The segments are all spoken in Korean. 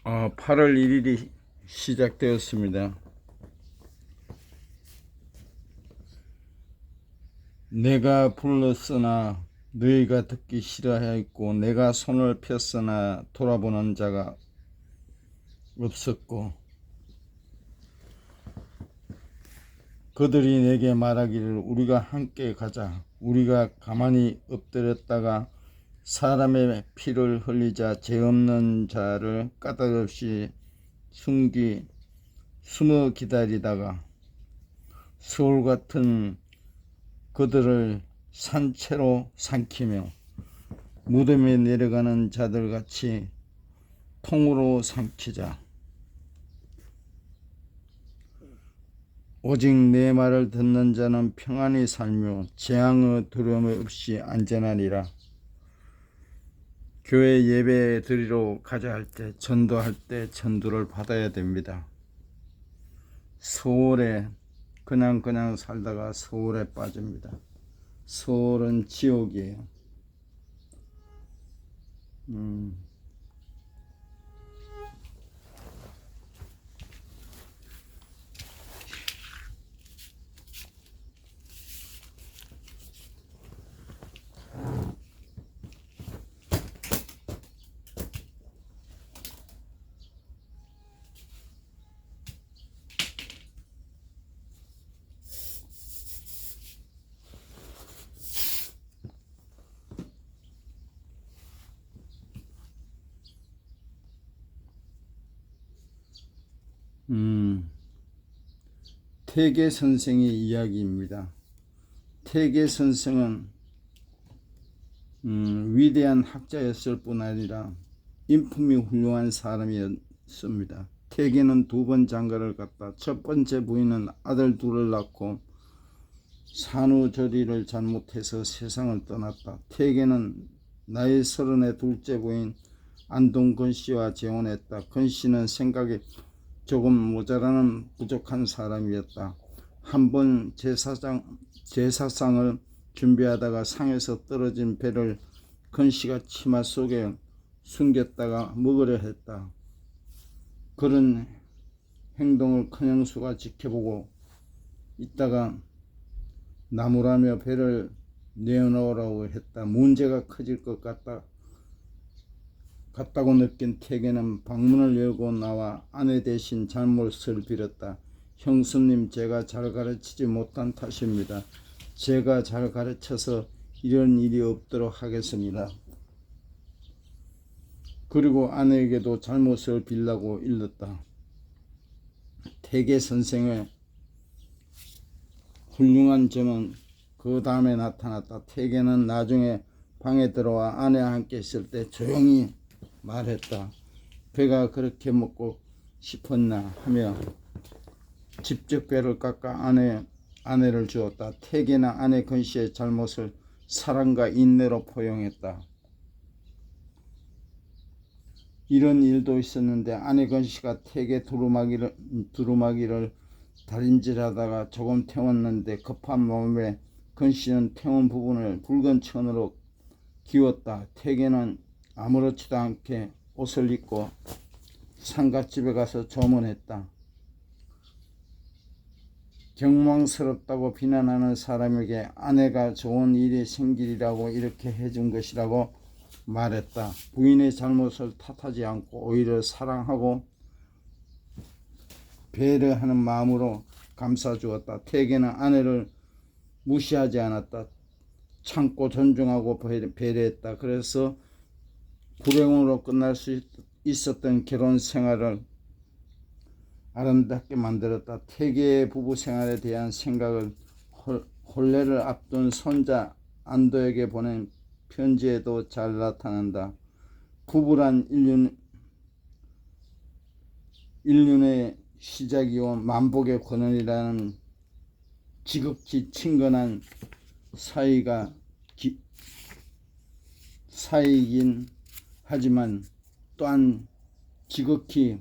8월 1일이 시작되었습니다. 내가 불렀으나 너희가 듣기 싫어하였고 내가 손을 폈으나 돌아보는 자가 없었고 그들이 내게 말하기를 우리가 함께 가자. 우리가 가만히 엎드렸다가 사람의 피를 흘리자 죄 없는 자를 까닭없이 숨어 기다리다가 서울 같은 그들을 산채로 삼키며 무덤에 내려가는 자들같이 통으로 삼키자. 오직 내 말을 듣는 자는 평안히 살며 재앙의 두려움 없이 안전하리라. 교회 예배 드리러 가자 할 때, 전도할 때 전도를 받아야 됩니다. 서울에 그냥 살다가 서울에 빠집니다. 서울은 지옥이에요. 태계 선생의 이야기입니다. 태계 선생은 위대한 학자였을 뿐 아니라 인품이 훌륭한 사람이었습니다. 태계는 2번 장가를 갔다. 첫 번째 부인은 아들 둘을 낳고 산후조리를 잘못해서 세상을 떠났다. 태계는 나이 30의 둘째 부인 안동건 씨와 재혼했다. 건 씨는 생각이 조금 모자라는 부족한 사람이었다. 한번 제사상을 준비하다가 상에서 떨어진 배를 건 씨가 치마 속에 숨겼다가 먹으려 했다. 그런 행동을 큰형수가 지켜보고 있다가 나무라며 배를 내어놓으라고 했다. 문제가 커질 것 같다고 느낀 태계는 방문을 열고 나와 아내 대신 잘못을 빌었다. 형수님, 제가 잘 가르치지 못한 탓입니다. 제가 잘 가르쳐서 이런 일이 없도록 하겠습니다. 그리고 아내에게도 잘못을 빌라고 일렀다. 태계 선생의 훌륭한 점은 그 다음에 나타났다. 태계는 나중에 방에 들어와 아내와 함께 있을 때 조용히 말했다. 배가 그렇게 먹고 싶었나 하며 직접 배를 깎아 아내를 주었다. 태계나 아내 건씨의 잘못을 사랑과 인내로 포용했다. 이런 일도 있었는데 아내 건씨가 태계 두루마기를 다림질하다가 조금 태웠는데 급한 마음에 건씨는 태운 부분을 붉은 천으로 기웠다. 태계는 아무렇지도 않게 옷을 입고 상갓집에 가서 조문했다. 경망스럽다고 비난하는 사람에게 아내가 좋은 일이 생기리라고 이렇게 해준 것이라고 말했다. 부인의 잘못을 탓하지 않고 오히려 사랑하고 배려하는 마음으로 감싸주었다. 태계는 아내를 무시하지 않았다. 참고 존중하고 배려했다. 그래서 불행으로 끝날 수 있었던 결혼 생활을 아름답게 만들었다. 태계의 부부 생활에 대한 생각을 혼례를 앞둔 손자 안도에게 보낸 편지에도 잘 나타난다. 부부란 인륜의 시작이요 만복의 권원이라는 지극히 친근한 사이이긴 하지만 또한 지극히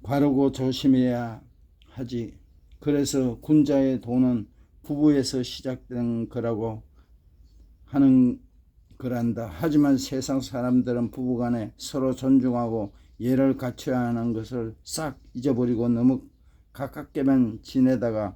바르고 조심해야 하지. 그래서 군자의 도는 부부에서 시작된 거라고 하는 그란다. 하지만 세상 사람들은 부부간에 서로 존중하고 예를 갖춰야 하는 것을 싹 잊어버리고 너무 가깝게만 지내다가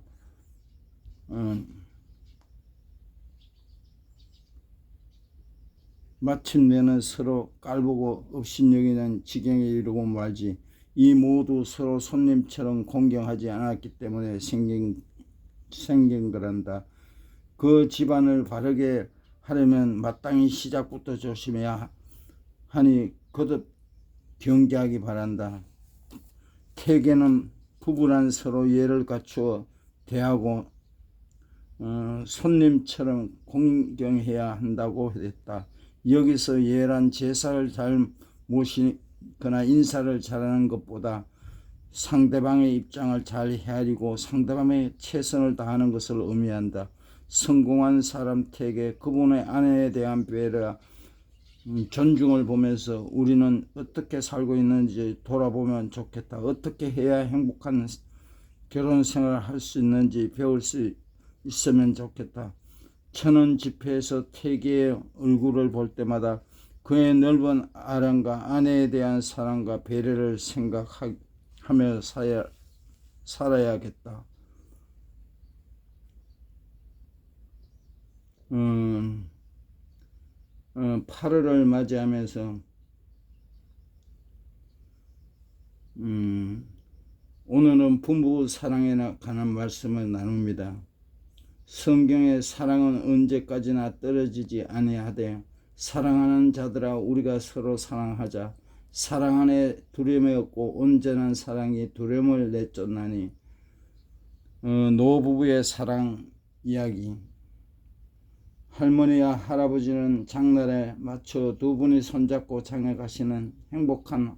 마침내는 서로 깔보고 업신여기는 지경에 이르고 말지. 이 모두 서로 손님처럼 공경하지 않았기 때문에 생긴 거란다. 그 집안을 바르게 하려면 마땅히 시작부터 조심해야 하니 거듭 경계하기 바란다. 태계는 부부란 서로 예를 갖추어 대하고 손님처럼 공경해야 한다고 했다. 여기서 예란 제사를 잘 모시거나 인사를 잘하는 것보다 상대방의 입장을 잘 헤아리고 상대방의 최선을 다하는 것을 의미한다. 성공한 사람 태계 그분의 아내에 대한 배려 존중을 보면서 우리는 어떻게 살고 있는지 돌아보면 좋겠다. 어떻게 해야 행복한 결혼 생활을 할 수 있는지 배울 수 있으면 좋겠다. 천원 집회에서 태계의 얼굴을 볼 때마다 그의 넓은 아량과 아내에 대한 사랑과 배려를 생각하며 살아야겠다. 8월을 맞이하면서 오늘은 부부 사랑에 관한 말씀을 나눕니다. 성경의 사랑은 언제까지나 떨어지지 아니하되 사랑하는 자들아 우리가 서로 사랑하자. 사랑 안에 두려움이 없고 온전한 사랑이 두려움을 내쫓나니. 노부부의 사랑 이야기. 할머니와 할아버지는 장날에 맞춰 두 분이 손잡고 장에 가시는 행복한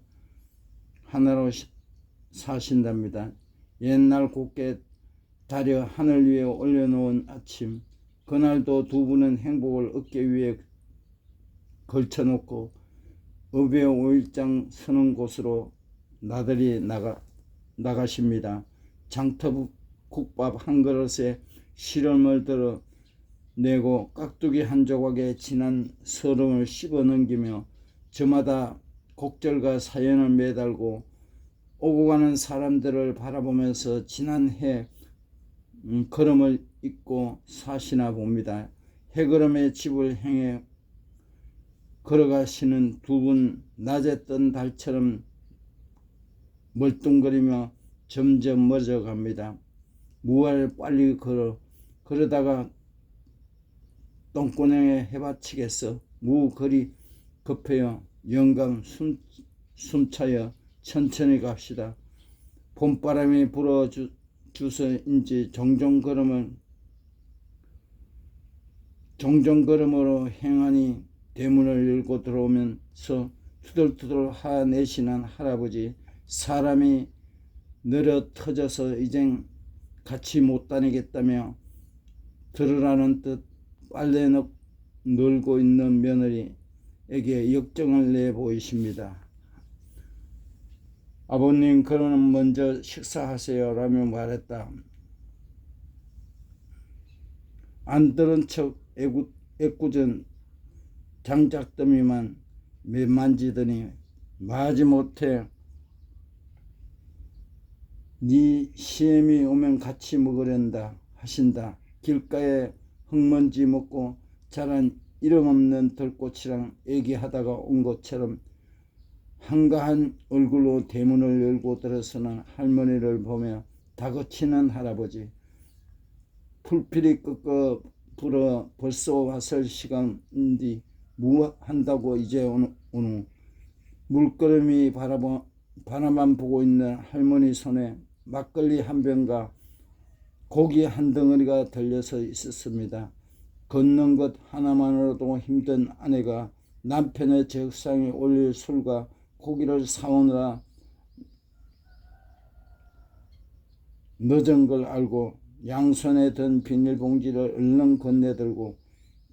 하나로 사신답니다. 옛날 곱게 다려 하늘 위에 올려놓은 아침, 그날도 두 분은 행복을 어깨 위에 걸쳐놓고 업의 5일장 서는 곳으로 나들이 나가십니다. 장터 국밥 한 그릇에 시름을 들어 내고 깍두기 한 조각에 진한 서름을 씹어 넘기며 저마다 곡절과 사연을 매달고 오고 가는 사람들을 바라보면서 지난 해 걸음을 잇고 사시나 봅니다. 해걸음의 집을 향해 걸어가시는 두 분 낮에 뜬 달처럼 멀뚱거리며 점점 멀어져 갑니다. 무얼 빨리 그러다가 똥구멍에 해받치겠어. 무거리 급해요. 영감 숨차여 천천히 갑시다. 봄바람이 불어주서인지 종종걸음으로 행하니 대문을 열고 들어오면서 투덜투덜 화내시는 할아버지. 사람이 느려 터져서 이젠 같이 못 다니겠다며 들으라는 듯 빨래 널고 있는 며느리에게 역정을 내보이십니다. 아버님, 그러는 먼저 식사하세요 라며 말했다. 안 들은 척 애꿎은 장작더미만 만지더니 마지못해 네 시엠이 오면 같이 먹으련다 하신다. 길가에 흙먼지 먹고 자란 이름 없는 들꽃이랑 얘기하다가 온 것처럼 한가한 얼굴로 대문을 열고 들어서는 할머니를 보며 다그치는 할아버지. 풀필이 끄끄 불어 벌써 왔을 시간인데 뭐 한다고 이제 오누. 물끄러미 바라만 보고 있는 할머니 손에 막걸리 한 병과 고기 한 덩어리가 들려서 있었습니다. 걷는 것 하나만으로도 힘든 아내가 남편의 적상에 올릴 술과 고기를 사오느라 늦은 걸 알고 양손에 든 비닐봉지를 얼른 건네들고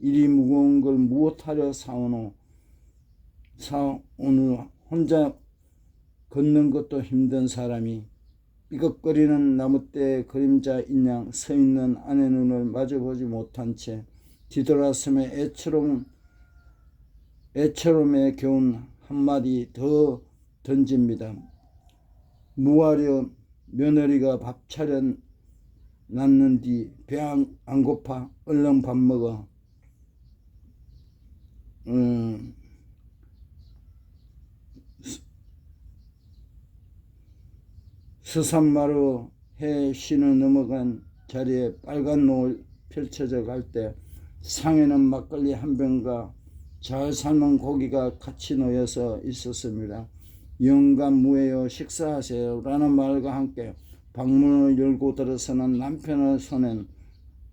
이리 무거운 걸 무엇하려 사오노 혼자 걷는 것도 힘든 사람이 삐걱거리는 나무대에 그림자 인양 서있는 아내 눈을 마주보지 못한 채 뒤돌아서며 애처로운 애처럼의 교훈 한마디 더 던집니다. 무하려 며느리가 밥 차려 놨는디 배 안 고파? 얼른 밥 먹어. 스산마루 해 신을 넘어간 자리에 빨간 노을 펼쳐져 갈 때 상에는 막걸리 한 병과 잘 삶은 고기가 같이 놓여서 있었습니다. 영감 무해요 식사하세요 라는 말과 함께 방문을 열고 들어서는 남편의 손엔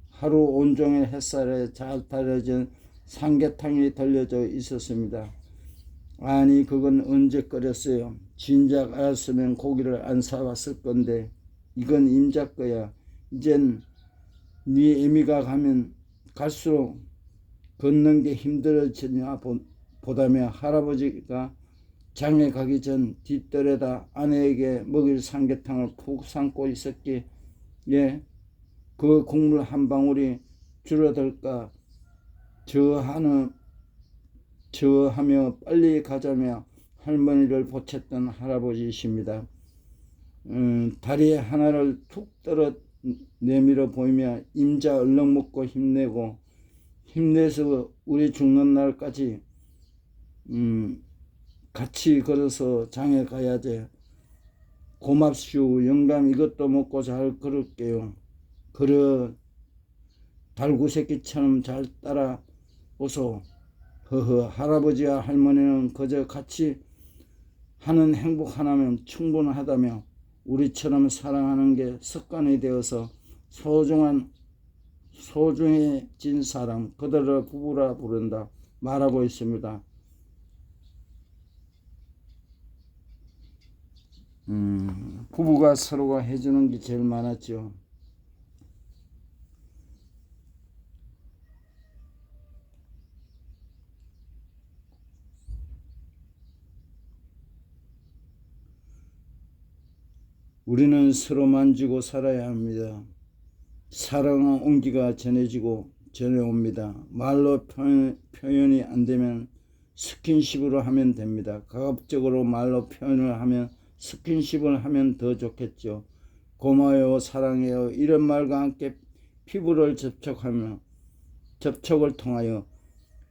하루 온종일 햇살에 잘 달여진 삼계탕이 덜려져 있었습니다. 아니 그건 언제 끓였어요? 진작 알았으면 고기를 안 사왔을 건데 이건 임자 거야. 이젠 네 애미가 가면 갈수록 걷는 게 힘들어지냐 보다며 할아버지가 장에 가기 전 뒷뜰에다 아내에게 먹일 삼계탕을 푹 삶고 있었기에 그 국물 한 방울이 줄어들까 저하며 빨리 가자며 할머니를 보챘던 할아버지이십니다. 다리 하나를 툭 떨어 내밀어 보이며 임자 얼른 먹고 힘내서 우리 죽는 날까지 같이 걸어서 장에 가야지. 고맙슈. 영감 이것도 먹고 잘 걸을게요. 그래 달구새끼처럼 잘 따라오소. 허허. 할아버지와 할머니는 그저 같이 하는 행복 하나면 충분하다며 우리처럼 사랑하는 게 습관이 되어서 소중해진 사람 그들을 부부라 부른다 말하고 있습니다. 부부가 서로가 해주는 게 제일 많았죠. 우리는 서로 만지고 살아야 합니다. 사랑의 온기가 전해옵니다. 말로 표현이 안 되면 스킨십으로 하면 됩니다. 가급적으로 말로 표현을 하면 스킨십을 하면 더 좋겠죠. 고마워요, 사랑해요 이런 말과 함께 피부를 접촉을 통하여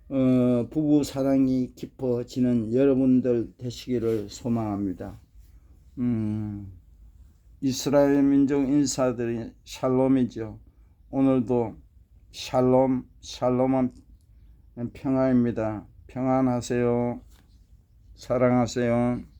부부 사랑이 깊어지는 여러분들 되시기를 소망합니다. 이스라엘 민족 인사들이 샬롬이죠. 오늘도 샬롬은 평화입니다. 평안하세요. 사랑하세요.